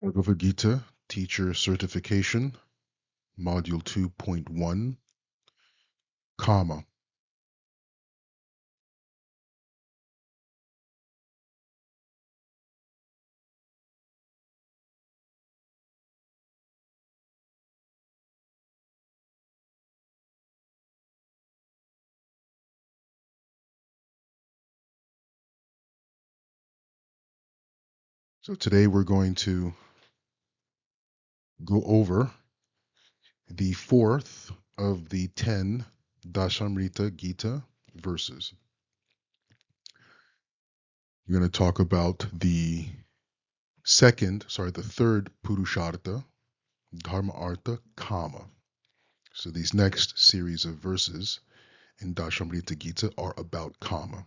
Bhagavad Gita Teacher Certification, Module 2.1, Karma. So today we're going to go over the fourth of the 10 Dashamrita Gita verses. We're going to talk about the third Purushartha, Dharma Artha, Kama. So these next series of verses in Dashamrita Gita are about Kama.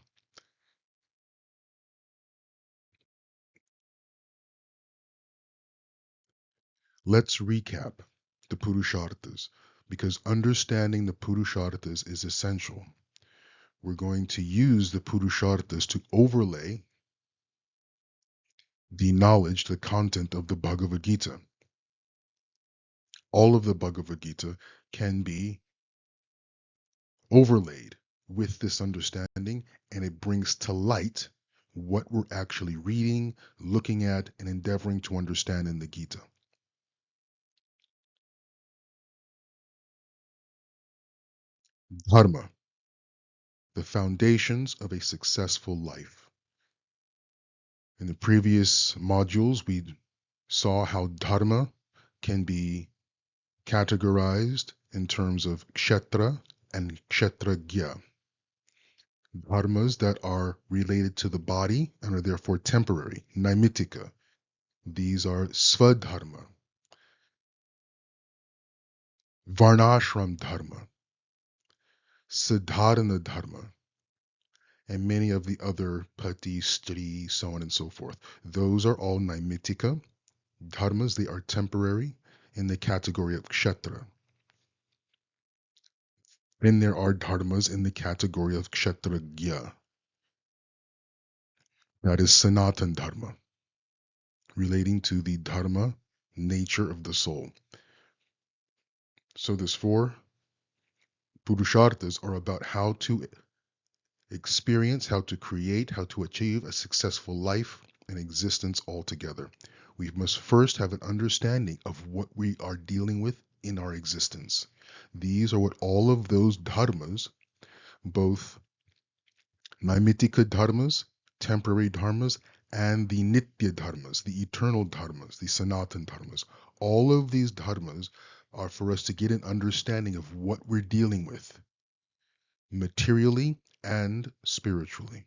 Let's recap the Purusharthas because understanding the Purusharthas is essential. We're going to use the Purusharthas to overlay the knowledge, the content of the Bhagavad Gita. All of the Bhagavad Gita can be overlaid with this understanding, and it brings to light what we're actually reading, looking at, and endeavoring to understand in the Gita. Dharma, the foundations of a successful life. In the previous modules, we saw how dharma can be categorized in terms of kshetra and kshetragya. Dharmas that are related to the body and are therefore temporary, naimitika. These are svadharma, varnashram dharma, sadharana dharma, and many of the other pati, stri, so on and so forth. Those are all naimitika dharmas. They are temporary in the category of kshetra. Then there are dharmas in the category of kshetragya. That is sanatan dharma, relating to the dharma nature of the soul. So these four purusharthas are about how to experience, how to create, how to achieve a successful life and existence altogether. We must first have an understanding of what we are dealing with in our existence. These are what all of those dharmas, both naimitika dharmas, temporary dharmas, and the nitya dharmas, the eternal dharmas, the sanatan dharmas. All of these dharmas are for us to get an understanding of what we're dealing with materially and spiritually.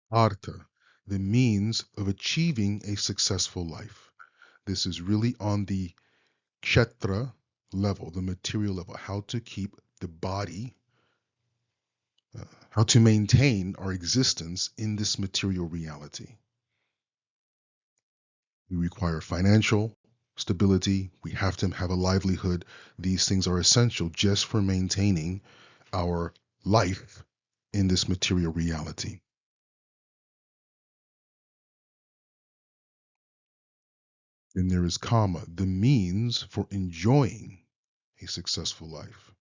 Artha, the means of achieving a successful life. This is really on the kshetra level, the material level, how to keep the body, how to maintain our existence in this material reality. We require financial stability. We have to have a livelihood. These things are essential just for maintaining our life in this material reality. Then there is kama, the means for enjoying a successful life.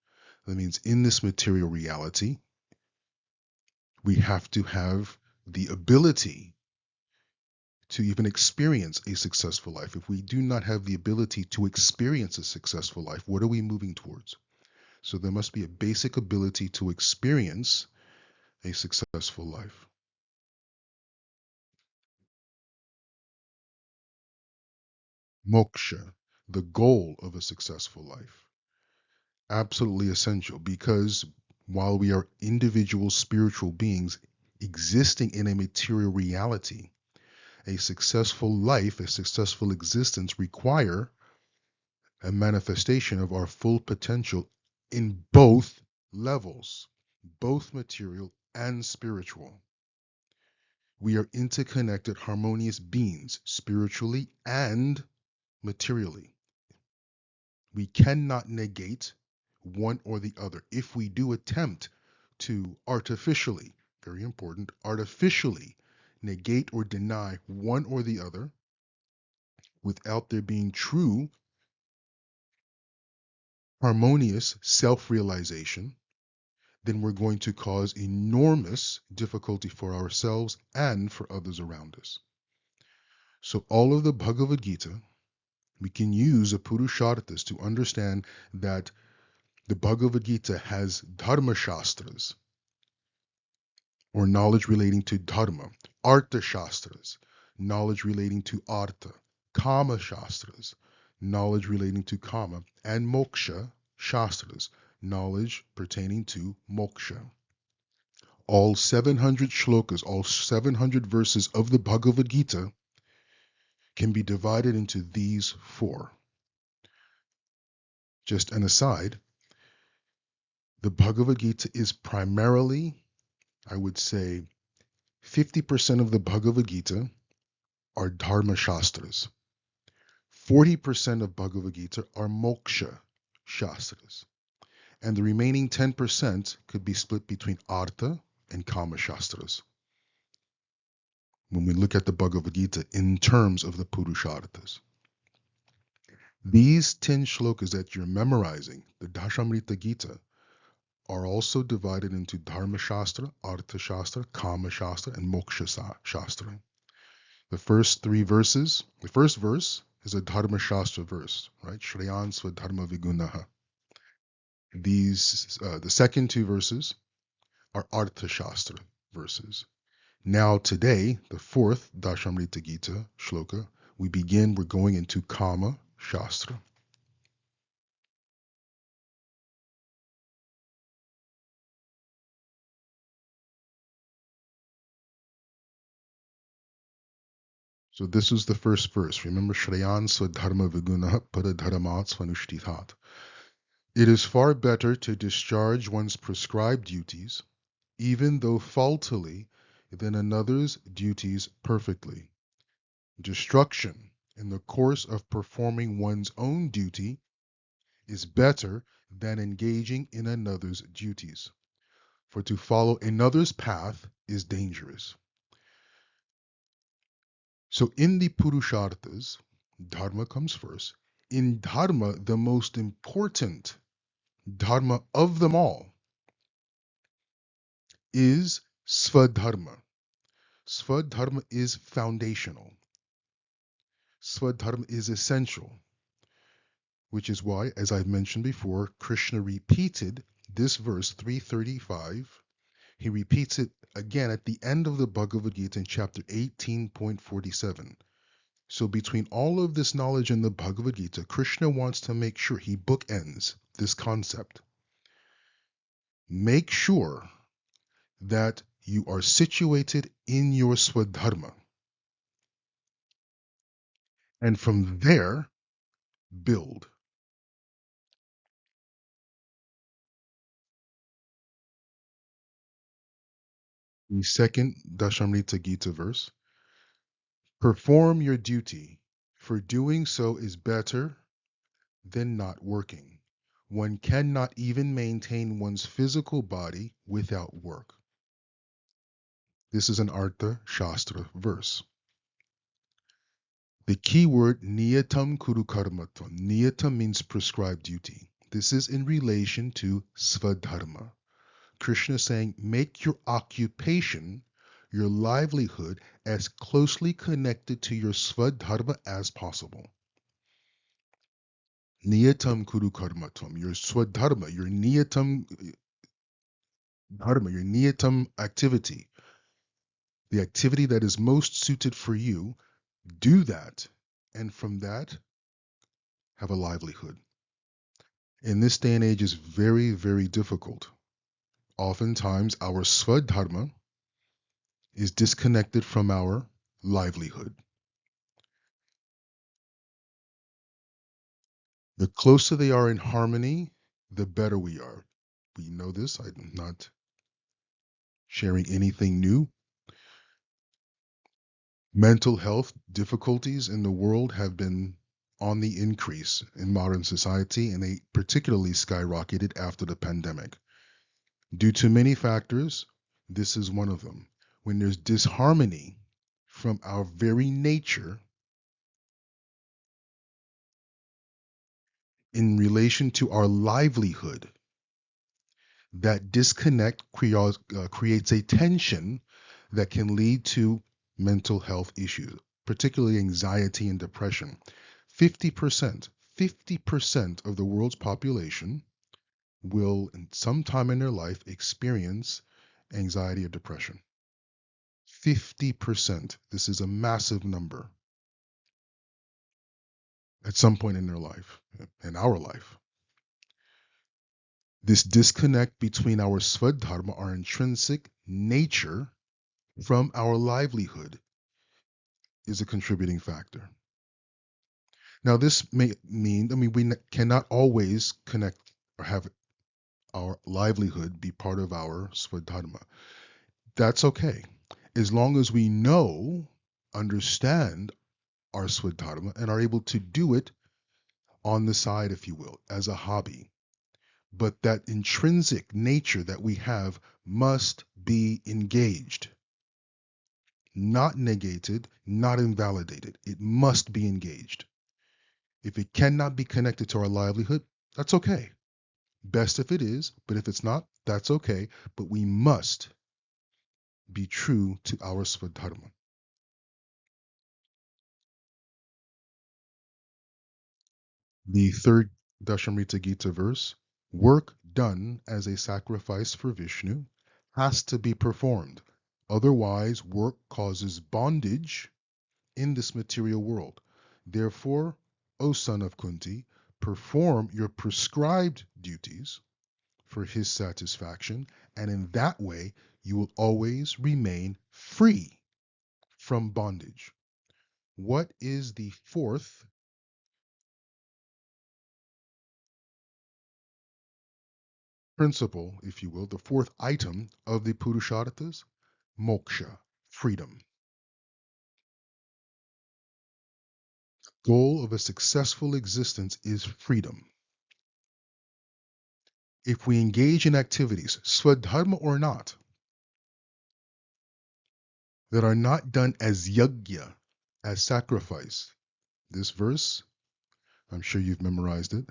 That means in this material reality, we have to have the ability to even experience a successful life. If we do not have the ability to experience a successful life, what are we moving towards? So there must be a basic ability to experience a successful life. Moksha, the goal of a successful life. Absolutely essential because while we are individual spiritual beings existing in a material reality, a successful life, a successful existence require a manifestation of our full potential in both levels, both material and spiritual. We are interconnected, harmonious beings, spiritually and materially. We cannot negate one or the other. If we do attempt to artificially, very important, artificially negate or deny one or the other without there being true, harmonious self realization, then we're going to cause enormous difficulty for ourselves and for others around us. So, all of the Bhagavad Gita, we can use a Purusharthas to understand that the Bhagavad Gita has Dharma Shastras, or knowledge relating to Dharma, Artha Shastras, knowledge relating to Artha, Kama Shastras, knowledge relating to Kama, and Moksha Shastras, knowledge pertaining to Moksha. All 700 shlokas, all 700 verses of the Bhagavad Gita can be divided into these four. Just an aside, the Bhagavad Gita is primarily, I would say, 50% of the Bhagavad Gita are Dharma Shastras. 40% of Bhagavad Gita are Moksha Shastras. And the remaining 10% could be split between Artha and Kama Shastras. When we look at the Bhagavad Gita in terms of the Purusharthas. These 10 shlokas that you're memorizing, the Dashamrita Gita, are also divided into Dharma Shastra, Artha Shastra, Kama Shastra, and Moksha Shastra. The first verse is a Dharma Shastra verse, right? Shreyan Swadharma Vigunaha. The second two verses are Artha Shastra verses. Now today, the fourth Dashamrita Gita shloka, we're going into Kama Shastra. So this is the first verse. Remember, Shreyan Swadharma Vigunaha Padadharamat Svanushtithat. It is far better to discharge one's prescribed duties, even though faultily, than another's duties perfectly. Destruction in the course of performing one's own duty is better than engaging in another's duties. For to follow another's path is dangerous. So in the Purusharthas, Dharma comes first. In Dharma, the most important Dharma of them all is Svadharma. Svadharma is foundational. Svadharma is essential, which is why, as I've mentioned before, Krishna repeated this verse 335. He repeats it again at the end of the Bhagavad Gita in chapter 18.47. So between all of this knowledge in the Bhagavad Gita, Krishna wants to make sure he bookends this concept. Make sure that you are situated in your Swadharma. And from there, build. The second Dashamrita Gita verse. Perform your duty, for doing so is better than not working. One cannot even maintain one's physical body without work. This is an Artha Shastra verse. The key word niyatam kuru karmatvam. Niyatam means prescribed duty. This is in relation to svadharma. Krishna is saying, make your occupation, your livelihood, as closely connected to your svadharma as possible. Niyatam kuru karmatvam. Your swadharma, your niyatam dharma, your niyatam activity, the activity that is most suited for you, do that, and from that, have a livelihood. In this day and age is very, very difficult. Oftentimes, our swadharma is disconnected from our livelihood. The closer they are in harmony, the better we are. We know this. I'm not sharing anything new. Mental health difficulties in the world have been on the increase in modern society, and they particularly skyrocketed after the pandemic. Due to many factors, this is one of them. When there's disharmony from our very nature in relation to our livelihood. That disconnect creates a tension that can lead to mental health issues, particularly anxiety and depression. 50% of the world's population will, in some time in their life, experience anxiety or depression. 50%. This is a massive number at some point in their life, in our life. This disconnect between our swadharma, our intrinsic nature, from our livelihood is a contributing factor. Now, this may mean, we cannot always connect or have our livelihood be part of our swadharma. That's okay. As long as we know, understand our swadharma and are able to do it on the side, if you will, as a hobby. But that intrinsic nature that we have must be engaged, not negated, not invalidated. It must be engaged. If it cannot be connected to our livelihood, that's okay. Best if it is, but if it's not, that's okay. But we must be true to our swadharma. The third Dashamrita Gita verse, work done as a sacrifice for Vishnu has to be performed. Otherwise, work causes bondage in this material world. Therefore, O son of Kunti, perform your prescribed duties for his satisfaction, and in that way you will always remain free from bondage. What is the fourth principle, if you will, the fourth item of the Purusharthas? Moksha, freedom. Goal of a successful existence is freedom. If we engage in activities, swadharma or not, that are not done as yajna, as sacrifice, this verse, I'm sure you've memorized it.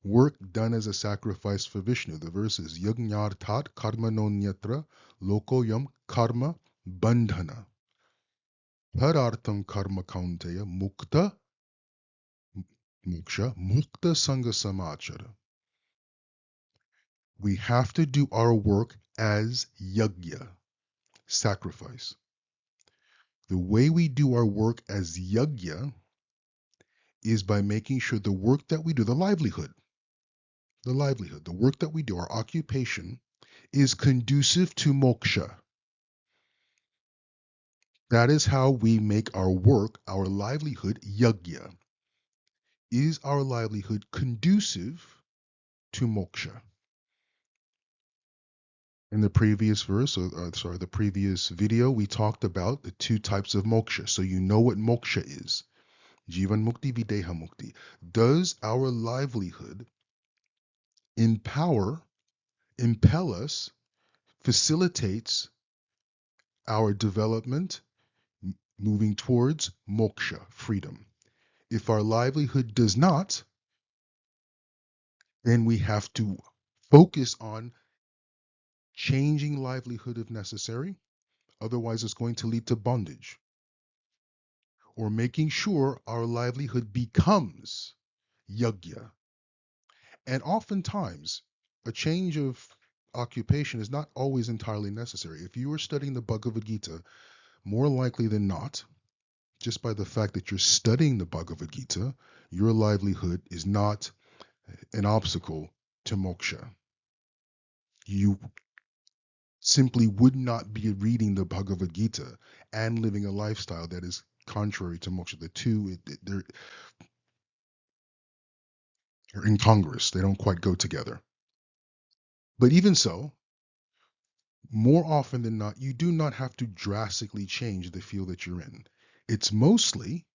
Work done as a sacrifice for Vishnu. The verse is yajnarthat karma nonyatra lokoyam karma bandhana. Parartham karma kaunteya mukta moksha mukta sangha samachara. We have to do our work as yajna, sacrifice. The way we do our work as yajna is by making sure the work that we do, the livelihood, the work that we do, our occupation, is conducive to moksha. That is how we make our work, our livelihood, yajna. Is our livelihood conducive to moksha? In the previous verse, the previous video, we talked about the two types of moksha. So you know what moksha is. Jivan mukti, videha mukti. Does our livelihood impel us, facilitates our development moving towards moksha, freedom? If our livelihood does not, then we have to focus on changing livelihood if necessary. Otherwise, it's going to lead to bondage. Or making sure our livelihood becomes yajna. And oftentimes, a change of occupation is not always entirely necessary. If you are studying the Bhagavad Gita, more likely than not, just by the fact that you're studying the Bhagavad Gita, your livelihood is not an obstacle to moksha. You simply would not be reading the Bhagavad Gita and living a lifestyle that is contrary to moksha. The two, they're incongruous. They don't quite go together. But even so, more often than not, you do not have to drastically change the field that you're in. It's mostly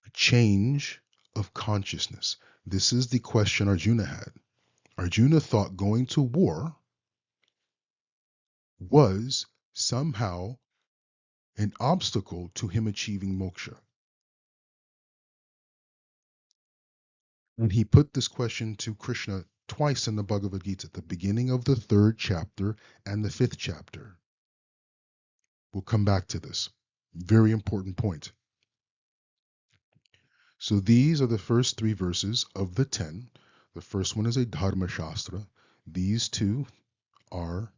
a change of consciousness. This is the question Arjuna had. Arjuna thought going to war was somehow an obstacle to him achieving moksha. And he put this question to Krishna twice in the Bhagavad Gita, at the beginning of the third chapter and the fifth chapter. We'll come back to this. Very important point. So these are the first three verses of the 10. The first one is a Dharma Shastra. These two are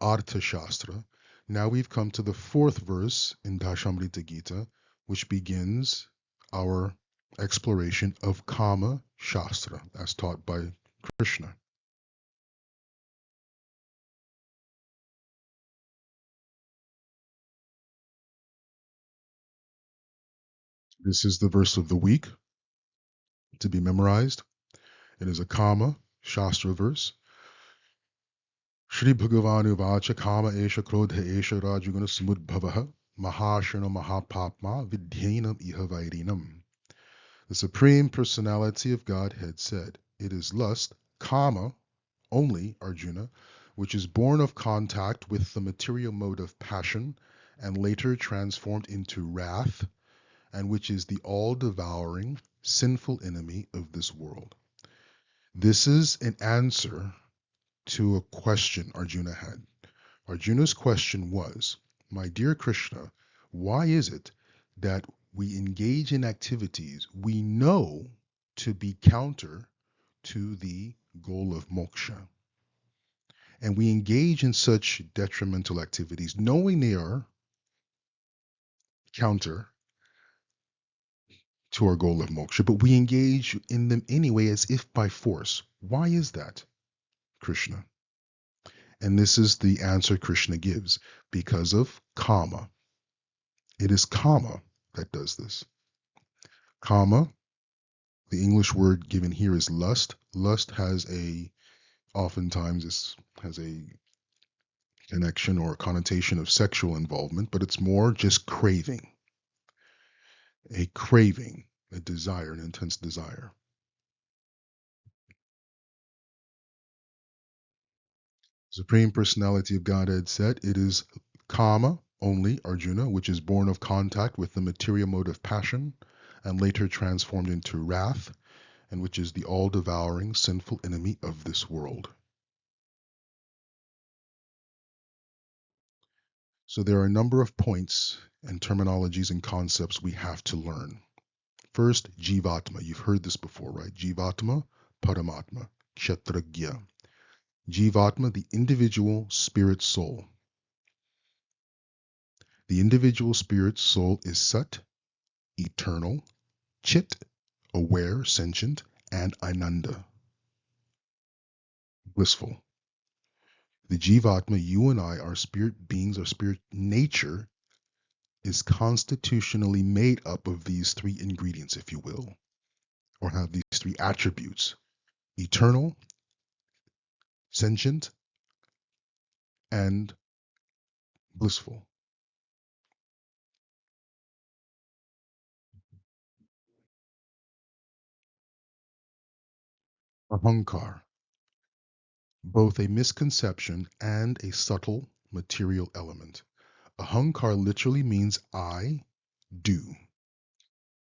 Artha Shastra. Now we've come to the fourth verse in Dashamrita Gita, which begins our exploration of Kama Shastra, as taught by Krishna. This is the verse of the week to be memorized. It is a Kama Shastra verse. Shri Bhagavanu Vacha Kama Esha Krodha Esha Rajuguna Samudbhavaha Mahashana Mahapapma Vidhyanam Iha Vairinam. The Supreme Personality of Godhead said, it is lust, Kama, only, Arjuna, which is born of contact with the material mode of passion and later transformed into wrath, and which is the all-devouring, sinful enemy of this world. This is an answer to a question Arjuna had. Arjuna's question was, my dear Krishna, why is it that we engage in activities we know to be counter to the goal of moksha? And we engage in such detrimental activities knowing they are counter to our goal of moksha, but we engage in them anyway as if by force. Why is that, Krishna? And this is the answer Krishna gives, because of kama. It is kama that does this. Kama, the English word given here is lust. Lust oftentimes has a connection or a connotation of sexual involvement, but it's more just craving. A craving, a desire, an intense desire. Supreme Personality of Godhead said it is kama only, Arjuna, which is born of contact with the material mode of passion and later transformed into wrath, and which is the all devouring sinful enemy of this world. So there are a number of points and terminologies and concepts we have to learn. First, Jivatma. You've heard this before, right? Jivatma, Paramatma, Kshatragya. Jivatma, the individual spirit soul. The individual spirit soul is Sat, eternal, Chit, aware, sentient, and Ananda, blissful. The Jivatma, you and I, our spirit beings, our spirit nature, is constitutionally made up of these three ingredients, if you will, or have these three attributes: eternal, sentient, and blissful. Ahankar, both a misconception and a subtle material element. Ahankar literally means I do.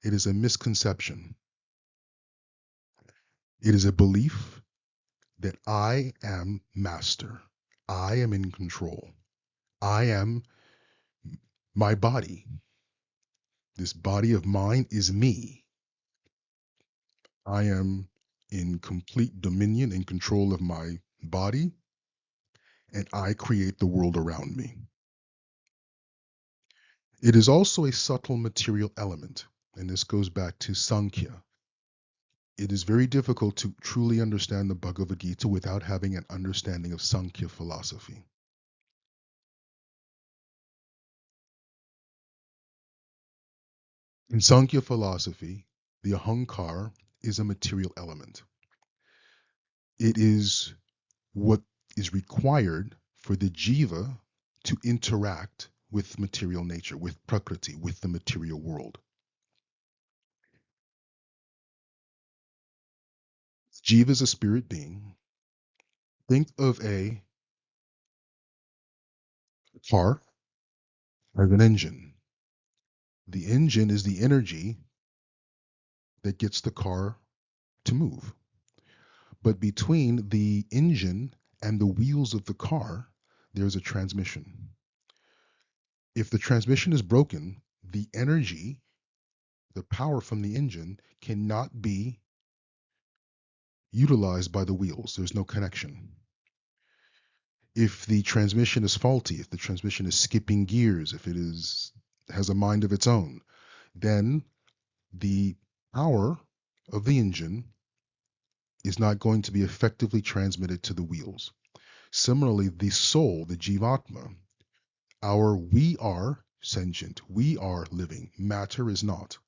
It is a misconception. It is a belief that I am master. I am in control. I am my body. This body of mine is me. I am in complete dominion and control of my body, and I create the world around me. It is also a subtle material element, and this goes back to Sankhya. It is very difficult to truly understand the Bhagavad Gita without having an understanding of Sankhya philosophy. In Sankhya philosophy, the ahankar is a material element. It is what is required for the jiva to interact with material nature, with prakriti, with the material world. Jiva is a spirit being. Think of a Car has an engine. The engine is the energy that gets the car to move. But between the engine and the wheels of the car, there's a transmission. If the transmission is broken, the energy, the power from the engine, cannot be utilized by the wheels. There's no connection. If the transmission is faulty, if the transmission is skipping gears, if it is has a mind of its own, then the power of the engine is not going to be effectively transmitted to the wheels. Similarly, the soul, the jivatma, we are sentient, we are living, matter is not.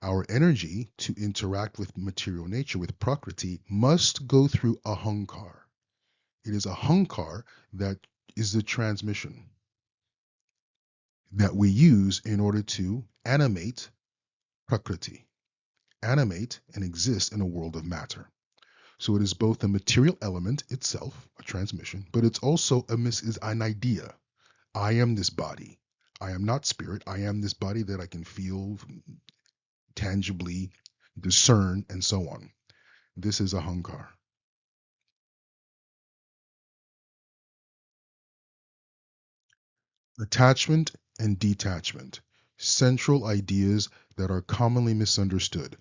Our energy to interact with material nature, with prakriti, must go through ahankar. It is ahankar that is the transmission that we use in order to animate prakriti, animate and exist in a world of matter. So it is both a material element itself, a transmission, but it's also is an idea. I am this body. I am not spirit. I am this body that I can feel, tangibly discern, and so on. This is ahankar. Attachment and detachment, central ideas that are commonly misunderstood.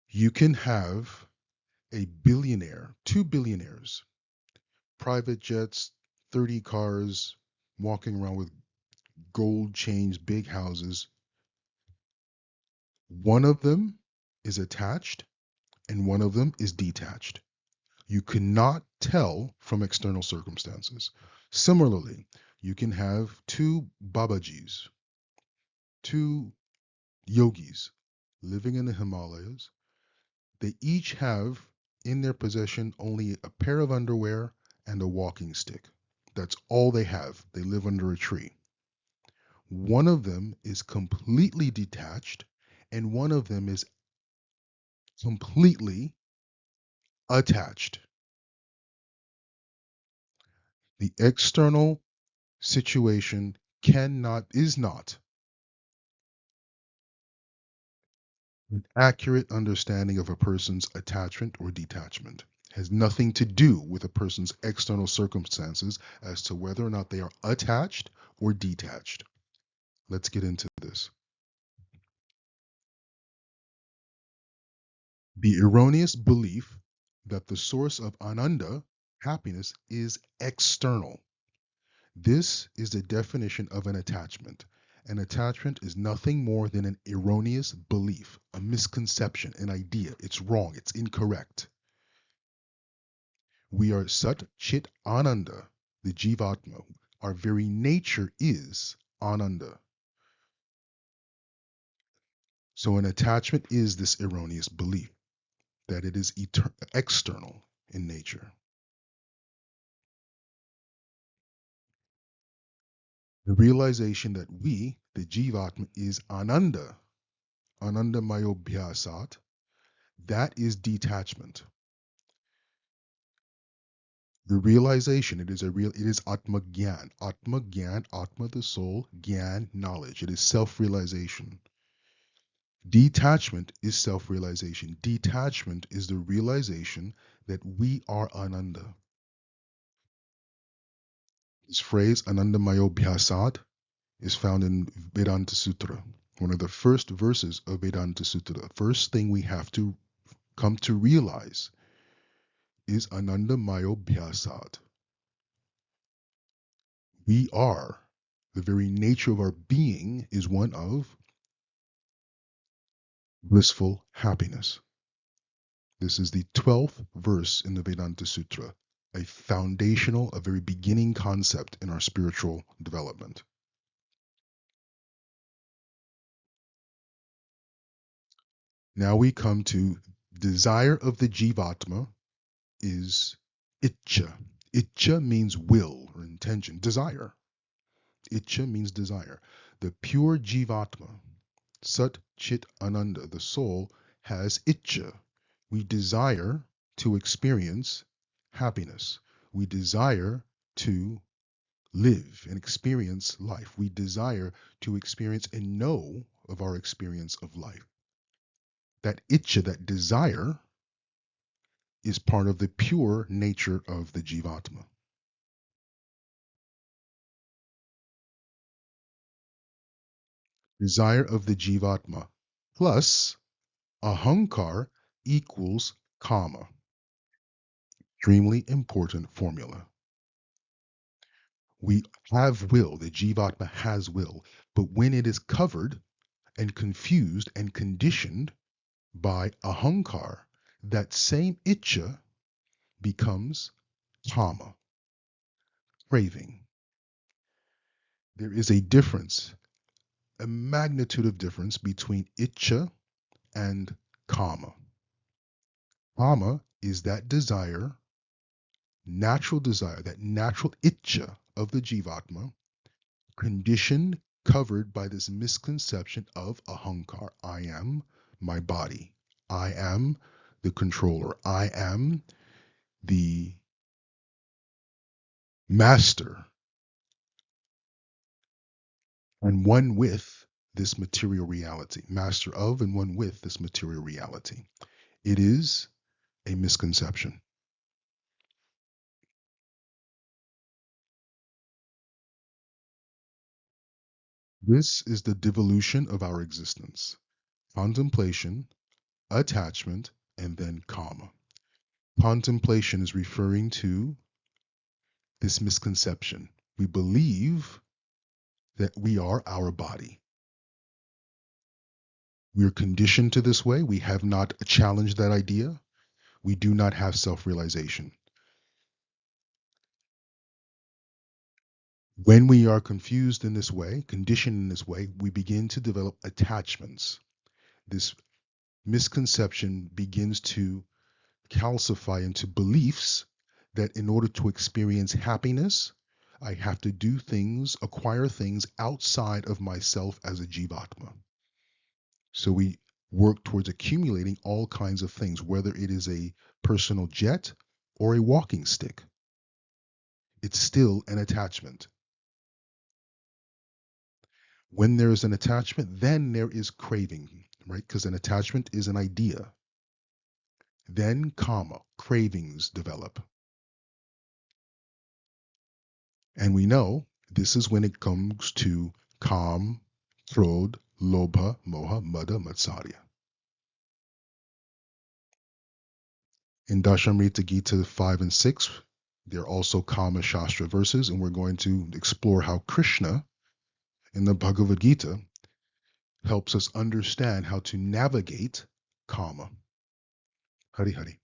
You can have a billionaire, two billionaires, private jets, 30 cars, walking around with gold chains, big houses. One of them is attached and one of them is detached. You cannot tell from external circumstances. Similarly, you can have two Babajis, two yogis living in the Himalayas. They each have in their possession only a pair of underwear and a walking stick. That's all they have. They live under a tree. One of them is completely detached, and one of them is completely attached. The external situation is not an accurate understanding of a person's attachment or detachment. Has nothing to do with a person's external circumstances as to whether or not they are attached or detached. Let's get into this. The erroneous belief that the source of ananda, happiness, is external. This is the definition of an attachment. An attachment is nothing more than an erroneous belief, a misconception, an idea. It's wrong, it's incorrect. We are Sat Chit Ananda, the Jivatma. Our very nature is Ananda. So an attachment is this erroneous belief that it is external in nature. The realization that we, the Jivatma, is Ananda, Ananda Mayobhyasat, that is detachment. The realization, it is Atma Gyan. Atma Gyan, Atma the soul, Gyan knowledge. It is self-realization. Detachment is self-realization. Detachment is the realization that we are Ananda. This phrase, Ananda Mayo Bhyasad, is found in Vedanta Sutra, one of the first verses of Vedanta Sutra. The first thing we have to come to realize is Ananda Mayo Bhyasad. We are, the very nature of our being is one of blissful happiness. This is the 12th verse in the Vedanta Sutra, a foundational, a very beginning concept in our spiritual development. Now we come to desire of the Jivatma is Itcha. Itcha means will or intention, desire. Itcha means desire. The pure Jivatma, Sat Chit Ananda, the soul, has Itcha. We desire to experience happiness. We desire to live and experience life. We desire to experience and know of our experience of life. That itcha, that desire, is part of the pure nature of the jivatma. Desire of the jivatma plus ahankar equals kama. Extremely important formula. We have will, the jivatma has will, but when it is covered and confused and conditioned by ahankar, that same itcha becomes kama, craving. There is a difference, a magnitude of difference between itcha and kama. Kama is that desire, that natural itcha of the jivatma, conditioned, covered by this misconception of ahankar. I am my body. I am the controller. I am the master and one with this material reality. Master of and one with this material reality. It is a misconception. This is the devolution of our existence. Contemplation, attachment, and then karma. Contemplation is referring to this misconception. We believe that we are our body. We are conditioned to this way. We have not challenged that idea. We do not have self realization. When we are confused in this way, conditioned in this way, we begin to develop attachments. This misconception begins to calcify into beliefs that in order to experience happiness, I have to do things, acquire things outside of myself as a jivatma. So we work towards accumulating all kinds of things, whether it is a personal jet or a walking stick. It's still an attachment. When there is an attachment, then there is craving, right? Because an attachment is an idea. Then, kama, cravings develop. And we know this is when it comes to kam, krodh, lobha, moha, mada, matsarya. In Dashamrita Gita 5 and 6, there are also Kama Shastra verses, and we're going to explore how Krishna in the Bhagavad Gita helps us understand how to navigate Kama. Hari Hari.